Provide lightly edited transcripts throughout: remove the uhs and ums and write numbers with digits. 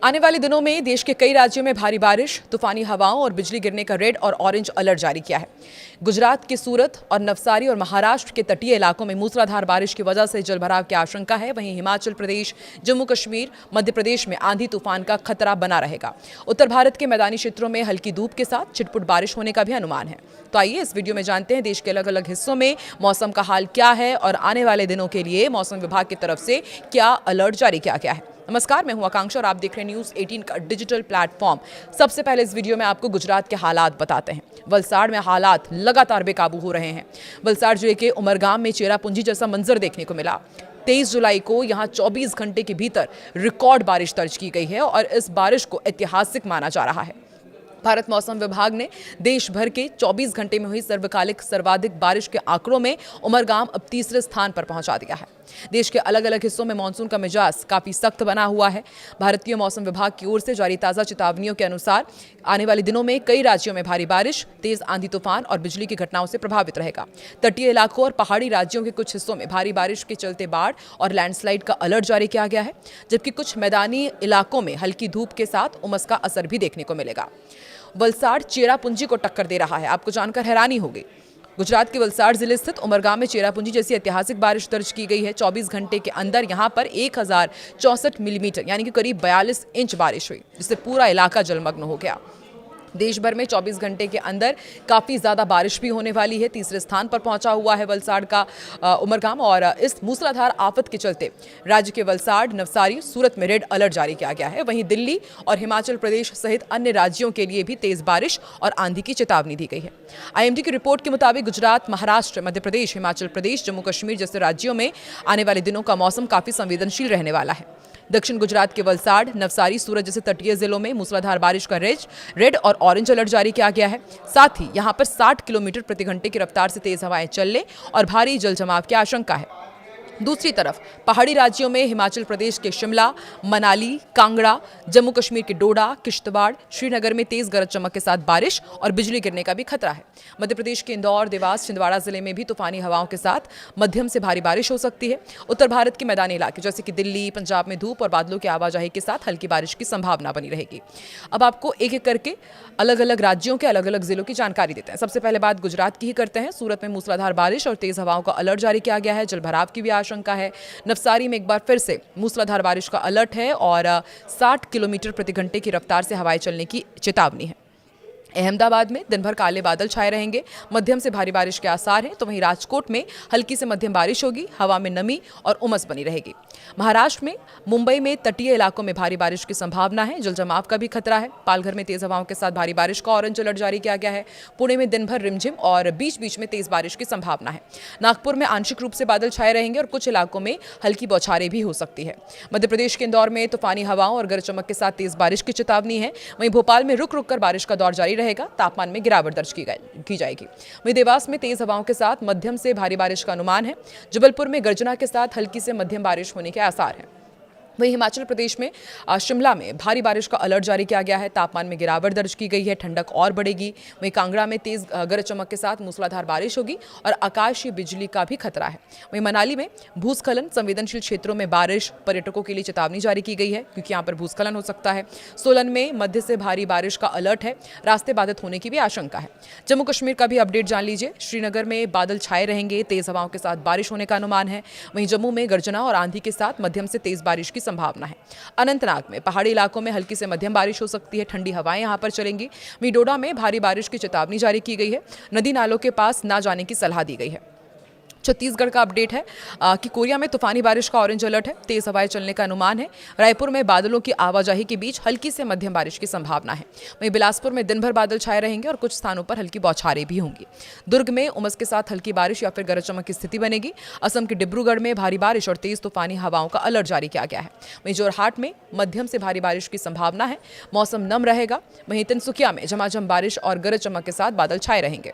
आने वाले दिनों में देश के कई राज्यों में भारी बारिश, तूफानी हवाओं और बिजली गिरने का रेड और ऑरेंज अलर्ट जारी किया है। गुजरात के सूरत और नवसारी और महाराष्ट्र के तटीय इलाकों में मूसलाधार बारिश की वजह से जलभराव की आशंका है। वहीं हिमाचल प्रदेश, जम्मू कश्मीर, मध्य प्रदेश में आंधी तूफान का खतरा बना रहेगा। उत्तर भारत के मैदानी क्षेत्रों में हल्की धूप के साथ छिटपुट बारिश होने का भी अनुमान है। तो आइए इस वीडियो में जानते हैं देश के अलग अलग हिस्सों में मौसम का हाल क्या है और आने वाले दिनों के लिए मौसम विभाग की तरफ से क्या अलर्ट जारी किया गया है। नमस्कार, मैं हूं आकांक्षा और आप देख रहे हैं न्यूज़ 18 का डिजिटल प्लेटफॉर्म। सबसे पहले इस वीडियो में आपको गुजरात के हालात बताते हैं। वलसाड़ में हालात लगातार बेकाबू हो रहे हैं। वलसाड़ जिले के उमरगाम में चेरापूंजी जैसा मंजर देखने को मिला। 23 जुलाई को यहां 24 घंटे के भीतर रिकॉर्ड बारिश दर्ज की गई है और इस बारिश को ऐतिहासिक माना जा रहा है। भारत मौसम विभाग ने देश भर के 24 घंटे में हुई सर्वकालिक सर्वाधिक बारिश के आंकड़ों में उमरगाम अब तीसरे स्थान पर पहुंचा दिया है। देश के अलग अलग हिस्सों में मानसून का मिजाज काफी सख्त बना हुआ है। भारतीय मौसम विभाग की ओर से जारी ताजा चेतावनियों के अनुसार आने वाले दिनों में कई राज्यों में भारी बारिश, तेज आंधी तूफान और बिजली की घटनाओं से प्रभावित रहेगा। तटीय इलाकों और पहाड़ी राज्यों के कुछ हिस्सों में भारी बारिश के चलते बाढ़ और लैंडस्लाइड का अलर्ट जारी किया गया है, जबकि कुछ मैदानी इलाकों में हल्की धूप के साथ उमस का असर भी देखने को मिलेगा। वलसाड़ चेरापूंजी को टक्कर दे रहा है। आपको जानकर हैरानी होगी, गुजरात के वलसाड़ जिले स्थित उमरगाम में चेरापूंजी जैसी ऐतिहासिक बारिश दर्ज की गई है। 24 घंटे के अंदर यहां पर 1064 मिलीमीटर यानी कि करीब 42 इंच बारिश हुई, जिससे पूरा इलाका जलमग्न हो गया। देश भर में 24 घंटे के अंदर काफ़ी ज़्यादा बारिश भी होने वाली है। तीसरे स्थान पर पहुंचा हुआ है वलसाड़ का उमरगाम और इस मूसलाधार आफत के चलते राज्य के वलसाड़, नवसारी, सूरत में रेड अलर्ट जारी किया गया है। वहीं दिल्ली और हिमाचल प्रदेश सहित अन्य राज्यों के लिए भी तेज बारिश और आंधी की चेतावनी दी गई है। IMD की रिपोर्ट के मुताबिक गुजरात, महाराष्ट्र, मध्य प्रदेश, हिमाचल प्रदेश, जम्मू कश्मीर जैसे राज्यों में आने वाले दिनों का मौसम काफ़ी संवेदनशील रहने वाला है। दक्षिण गुजरात के वलसाड़, नवसारी, सूरत जैसे तटीय जिलों में मूसलाधार बारिश का रेड और ऑरेंज अलर्ट जारी किया गया है। साथ ही यहां पर 60 किलोमीटर प्रति घंटे की रफ्तार से तेज हवाएं चलने और भारी जल जमाव की आशंका है। दूसरी तरफ पहाड़ी राज्यों में हिमाचल प्रदेश के शिमला, मनाली, कांगड़ा, जम्मू कश्मीर के डोडा, किश्तवाड़, श्रीनगर में तेज गरज चमक के साथ बारिश और बिजली गिरने का भी खतरा है। मध्य प्रदेश के इंदौर, देवास, छिंदवाड़ा जिले में भी तूफानी हवाओं के साथ मध्यम से भारी बारिश हो सकती है। उत्तर भारत के मैदानी इलाके जैसे कि दिल्ली, पंजाब में धूप और बादलों की आवाजाही के साथ हल्की बारिश की संभावना बनी रहेगी। अब आपको एक एक करके अलग अलग राज्यों के अलग अलग जिलों की जानकारी देते हैं। सबसे पहले बात गुजरात की ही करते हैं। सूरत में मूसलाधार बारिश और तेज हवाओं का अलर्ट जारी किया गया है। जलभराव की भी आशंका है। नवसारी में एक बार फिर से मूसलाधार बारिश का अलर्ट है और 60 किलोमीटर प्रति घंटे की रफ्तार से हवाएं चलने की चेतावनी है। अहमदाबाद में दिन भर काले बादल छाए रहेंगे, मध्यम से भारी बारिश के आसार हैं। तो वहीं राजकोट में हल्की से मध्यम बारिश होगी, हवा में नमी और उमस बनी रहेगी। महाराष्ट्र में मुंबई में तटीय इलाकों में भारी बारिश की संभावना है। जल जमाव का भी खतरा है। पालघर में तेज हवाओं के साथ भारी बारिश का ऑरेंज अलर्ट जारी किया गया है। पुणे में दिन भर रिमझिम और बीच बीच में तेज बारिश की संभावना है। नागपुर में आंशिक रूप से बादल छाए रहेंगे और कुछ इलाकों में हल्की बौछारें भी हो सकती है। मध्य प्रदेश के इंदौर में तूफानी हवाओं और गरज चमक के साथ तेज बारिश की चेतावनी है। वहीं भोपाल में रुक रुक कर बारिश का दौर जारी रहेगा। तापमान में गिरावट दर्ज की जाएगी। वहीं देवास में तेज हवाओं के साथ मध्यम से भारी बारिश का अनुमान है। जबलपुर में गर्जना के साथ हल्की से मध्यम बारिश होने के आसार हैं। वहीं हिमाचल प्रदेश में शिमला में भारी बारिश का अलर्ट जारी किया गया है। तापमान में गिरावट दर्ज की गई है। ठंडक और बढ़ेगी। वहीं कांगड़ा में तेज गरज चमक के साथ मूसलाधार बारिश होगी और आकाशीय बिजली का भी खतरा है। वहीं मनाली में भूस्खलन संवेदनशील क्षेत्रों में बारिश, पर्यटकों के लिए चेतावनी जारी की गई है क्योंकि यहाँ पर भूस्खलन हो सकता है। सोलन में मध्य से भारी बारिश का अलर्ट है। रास्ते बाधित होने की भी आशंका है। जम्मू कश्मीर का भी अपडेट जान लीजिए। श्रीनगर में बादल छाए रहेंगे, तेज हवाओं के साथ बारिश होने का अनुमान है। वहीं जम्मू में गर्जना और आंधी के साथ मध्यम से तेज बारिश की संभावना है। अनंतनाग में पहाड़ी इलाकों में हल्की से मध्यम बारिश हो सकती है। ठंडी हवाएं यहां पर चलेंगी। वहीं डोडा में भारी बारिश की चेतावनी जारी की गई है। नदी नालों के पास ना जाने की सलाह दी गई है। छत्तीसगढ़ का अपडेट है कि कोरिया में तूफानी बारिश का ऑरेंज अलर्ट है। तेज हवाएं चलने का अनुमान है। रायपुर में बादलों की आवाजाही के बीच हल्की से मध्यम बारिश की संभावना है। वहीं बिलासपुर में दिन भर बादल छाए रहेंगे और कुछ स्थानों पर हल्की बौछारें भी होंगी। दुर्ग में उमस के साथ हल्की बारिश या फिर गरज चमक की स्थिति बनेगी। असम के डिब्रूगढ़ में भारी बारिश और तेज तूफानी हवाओं का अलर्ट जारी किया गया है। वहीं जोरहाट में मध्यम से भारी बारिश की संभावना है। मौसम नम रहेगा। वहीं तिनसुकिया में झमाझम बारिश और गरज चमक के साथ बादल छाए रहेंगे।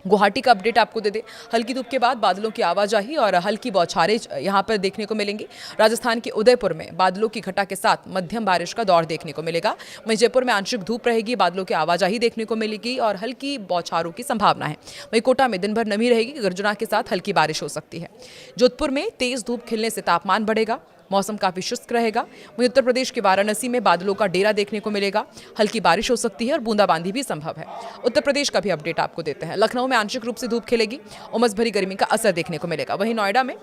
गुवाहाटी का अपडेट आपको दे दे। हल्की धूप के बाद बादलों की आवाजाही और हल्की बौछारें यहां पर देखने को मिलेंगी। राजस्थान के उदयपुर में बादलों की घटा के साथ मध्यम बारिश का दौर देखने को मिलेगा। वहीं जयपुर में आंशिक धूप रहेगी, बादलों की आवाजाही देखने को मिलेगी और हल्की बौछारों की संभावना है। वहीं कोटा में दिन भर नमी रहेगी, गर्जना के साथ हल्की बारिश हो सकती है। जोधपुर में तेज धूप खिलने से तापमान बढ़ेगा। मौसम काफी शुष्क रहेगा। वहीं उत्तर प्रदेश के वाराणसी में बादलों का डेरा देखने को मिलेगा, हल्की बारिश हो सकती है और बूंदाबांदी भी संभव है। उत्तर प्रदेश का भी अपडेट आपको देते हैं। लखनऊ में आंशिक रूप से धूप खिलेगी, उमस भरी गर्मी का असर देखने को मिलेगा। वहीं नोएडा में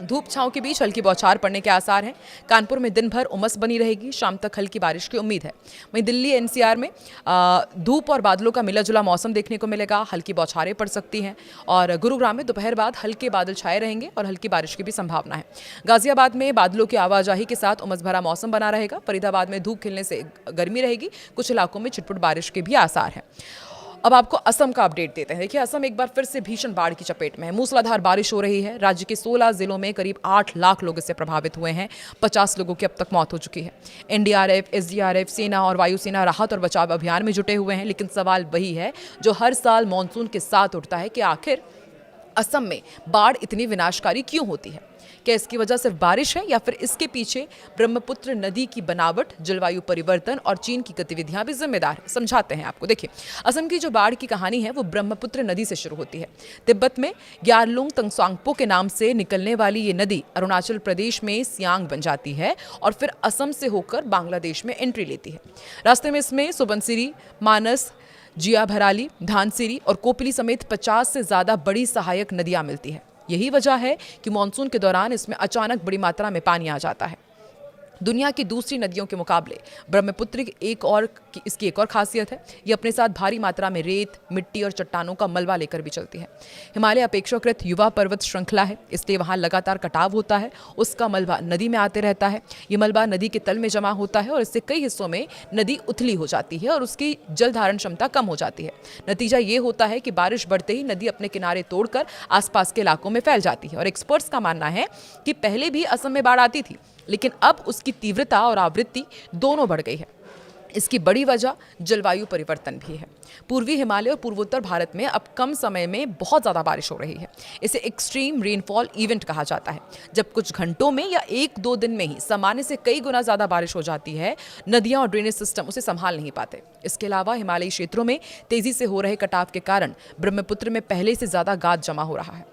धूप छांव के बीच हल्की बौछार पड़ने के आसार हैं। कानपुर में दिन भर उमस बनी रहेगी, शाम तक हल्की बारिश की उम्मीद है। वहीं दिल्ली एनसीआर में धूप और बादलों का मिला जुला मौसम देखने को मिलेगा, हल्की बौछारें पड़ सकती हैं। और गुरुग्राम में दोपहर बाद हल्के बादल छाए रहेंगे और हल्की बारिश की भी संभावना है। गाजियाबाद में बादलों की आवाजाही के साथ उमस भरा मौसम बना रहेगा। फरीदाबाद में धूप खिलने से गर्मी रहेगी, कुछ इलाकों में छिटपुट बारिश के भी आसार हैं। अब आपको असम का अपडेट देते हैं। देखिए, असम एक बार फिर से भीषण बाढ़ की चपेट में है। मूसलाधार बारिश हो रही है। राज्य के 16 जिलों में करीब 8 लाख लोग इससे प्रभावित हुए हैं। 50 लोगों की अब तक मौत हो चुकी है। एनडीआरएफ, एसडीआरएफ, सेना और वायुसेना राहत और बचाव अभियान में जुटे हुए हैं। लेकिन सवाल वही है जो हर साल मानसून के साथ उठता है कि आखिर असम में बाढ़ इतनी विनाशकारी क्यों होती है? क्या इसकी वजह सिर्फ बारिश है या फिर इसके पीछे ब्रह्मपुत्र नदी की बनावट, जलवायु परिवर्तन और चीन की गतिविधियां भी जिम्मेदार है? समझाते हैं आपको। देखिए, असम की जो बाढ़ की कहानी है वो ब्रह्मपुत्र नदी से शुरू होती है। तिब्बत में ग्यारलुंग तंगसांगपो के नाम से निकलने वाली ये नदी अरुणाचल प्रदेश में सियांग बन जाती है और फिर असम से होकर बांग्लादेश में एंट्री लेती है। रास्ते में इसमें सुबनसिरी, मानस, जिया भराली, धानसिरी और कोपली समेत 50 से ज्यादा बड़ी सहायक नदियां मिलती है। यही वजह है कि मानसून के दौरान इसमें अचानक बड़ी मात्रा में पानी आ जाता है। दुनिया की दूसरी नदियों के मुकाबले ब्रह्मपुत्र इसकी एक और खासियत है, ये अपने साथ भारी मात्रा में रेत, मिट्टी और चट्टानों का मलबा लेकर भी चलती है। हिमालय अपेक्षाकृत युवा पर्वत श्रृंखला है, इसलिए वहाँ लगातार कटाव होता है। उसका मलबा नदी में आते रहता है। ये मलबा नदी के तल में जमा होता है और इससे कई हिस्सों में नदी उथली हो जाती है और उसकी जल धारण क्षमता कम हो जाती है। नतीजा ये होता है कि बारिश बढ़ते ही नदी अपने किनारे तोड़कर आसपास के इलाकों में फैल जाती है। और एक्सपर्ट्स का मानना है कि पहले भी असम में बाढ़ आती थी, लेकिन अब उसकी तीव्रता और आवृत्ति दोनों बढ़ गई है। इसकी बड़ी वजह जलवायु परिवर्तन भी है। पूर्वी हिमालय और पूर्वोत्तर भारत में अब कम समय में बहुत ज़्यादा बारिश हो रही है। इसे एक्सट्रीम रेनफॉल इवेंट कहा जाता है, जब कुछ घंटों में या 1-2 दिन में ही सामान्य से कई गुना ज़्यादा बारिश हो जाती है। नदियाँ और ड्रेनेज सिस्टम उसे संभाल नहीं पाते। इसके अलावा हिमालयी क्षेत्रों में तेज़ी से हो रहे कटाव के कारण ब्रह्मपुत्र में पहले से ज़्यादा गाद जमा हो रहा है।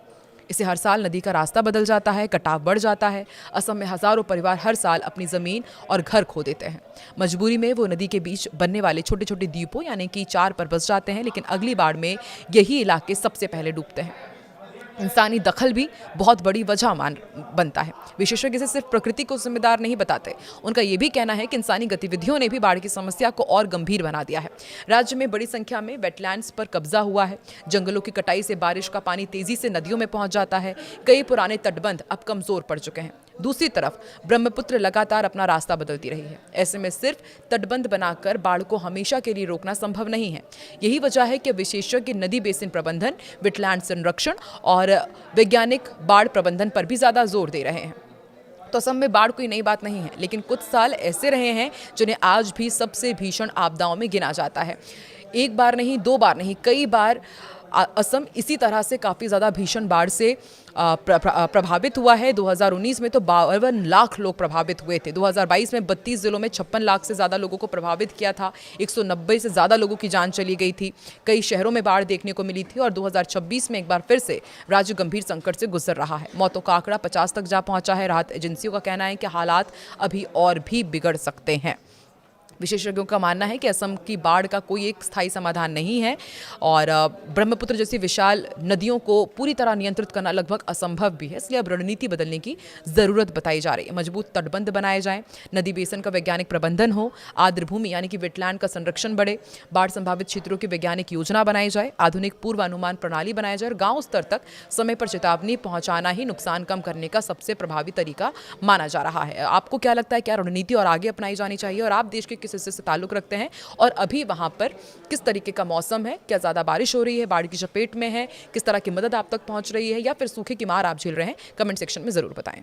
इससे हर साल नदी का रास्ता बदल जाता है, कटाव बढ़ जाता है। असम में हजारों परिवार हर साल अपनी ज़मीन और घर खो देते हैं। मजबूरी में वो नदी के बीच बनने वाले छोटे छोटे द्वीपों यानी कि चार पर बस जाते हैं, लेकिन अगली बाढ़ में यही इलाके सबसे पहले डूबते हैं। इंसानी दखल भी बहुत बड़ी वजह बनता है। विशेषज्ञ इसे सिर्फ प्रकृति को जिम्मेदार नहीं बताते। उनका ये भी कहना है कि इंसानी गतिविधियों ने भी बाढ़ की समस्या को और गंभीर बना दिया है। राज्य में बड़ी संख्या में वेटलैंड्स पर कब्जा हुआ है। जंगलों की कटाई से बारिश का पानी तेजी से नदियों में पहुंच जाता है। कई पुराने तटबंध अब कमजोर पड़ चुके हैं। दूसरी तरफ ब्रह्मपुत्र लगातार अपना रास्ता बदलती रही है। ऐसे में सिर्फ तटबंध बनाकर बाढ़ को हमेशा के लिए रोकना संभव नहीं है। यही वजह है कि विशेषज्ञ नदी बेसिन प्रबंधन, वेटलैंड संरक्षण और वैज्ञानिक बाढ़ प्रबंधन पर भी ज्यादा जोर दे रहे हैं। तो असम में बाढ़ कोई नई बात नहीं है, लेकिन कुछ साल ऐसे रहे हैं जिन्हें आज भी सबसे भीषण आपदाओं में गिना जाता है। एक बार नहीं, 2 बार नहीं, कई बार असम इसी तरह से काफ़ी ज़्यादा भीषण बाढ़ से प्रभावित हुआ है। 2019 में तो 52 लाख लोग प्रभावित हुए थे। 2022 में 32 जिलों में 56 लाख से ज़्यादा लोगों को प्रभावित किया था। 190 से ज़्यादा लोगों की जान चली गई थी। कई शहरों में बाढ़ देखने को मिली थी और 2026 में एक बार फिर से राज्य गंभीर संकट से गुजर रहा है। मौतों का आंकड़ा 50 तक जा पहुंचा है। राहत एजेंसियों का कहना है कि हालात अभी और भी बिगड़ सकते हैं। विशेषज्ञों का मानना है कि असम की बाढ़ का कोई एक स्थायी समाधान नहीं है और ब्रह्मपुत्र जैसी विशाल नदियों को पूरी तरह नियंत्रित करना लगभग असंभव भी है। इसलिए अब रणनीति बदलने की ज़रूरत बताई जा रही है। मजबूत तटबंध बनाए जाएं, नदी बेसिन का वैज्ञानिक प्रबंधन हो, आर्द्र भूमि यानी कि वेटलैंड का संरक्षण बढ़े, बाढ़ संभावित क्षेत्रों की वैज्ञानिक योजना बनाई जाए, आधुनिक पूर्वानुमान प्रणाली बनाया जाए और गाँव स्तर तक समय पर चेतावनी पहुँचाना ही नुकसान कम करने का सबसे प्रभावी तरीका माना जा रहा है। आपको क्या लगता है, क्या रणनीति और आगे अपनाई जानी चाहिए और आप देश के किस हिस्से से ताल्लुक रखते हैं और अभी वहां पर किस तरीके का मौसम है? क्या ज्यादा बारिश हो रही है, बाढ़ की चपेट में है, किस तरह की मदद आप तक पहुंच रही है या फिर सूखे की मार आप झेल रहे हैं? कमेंट सेक्शन में जरूर बताएं।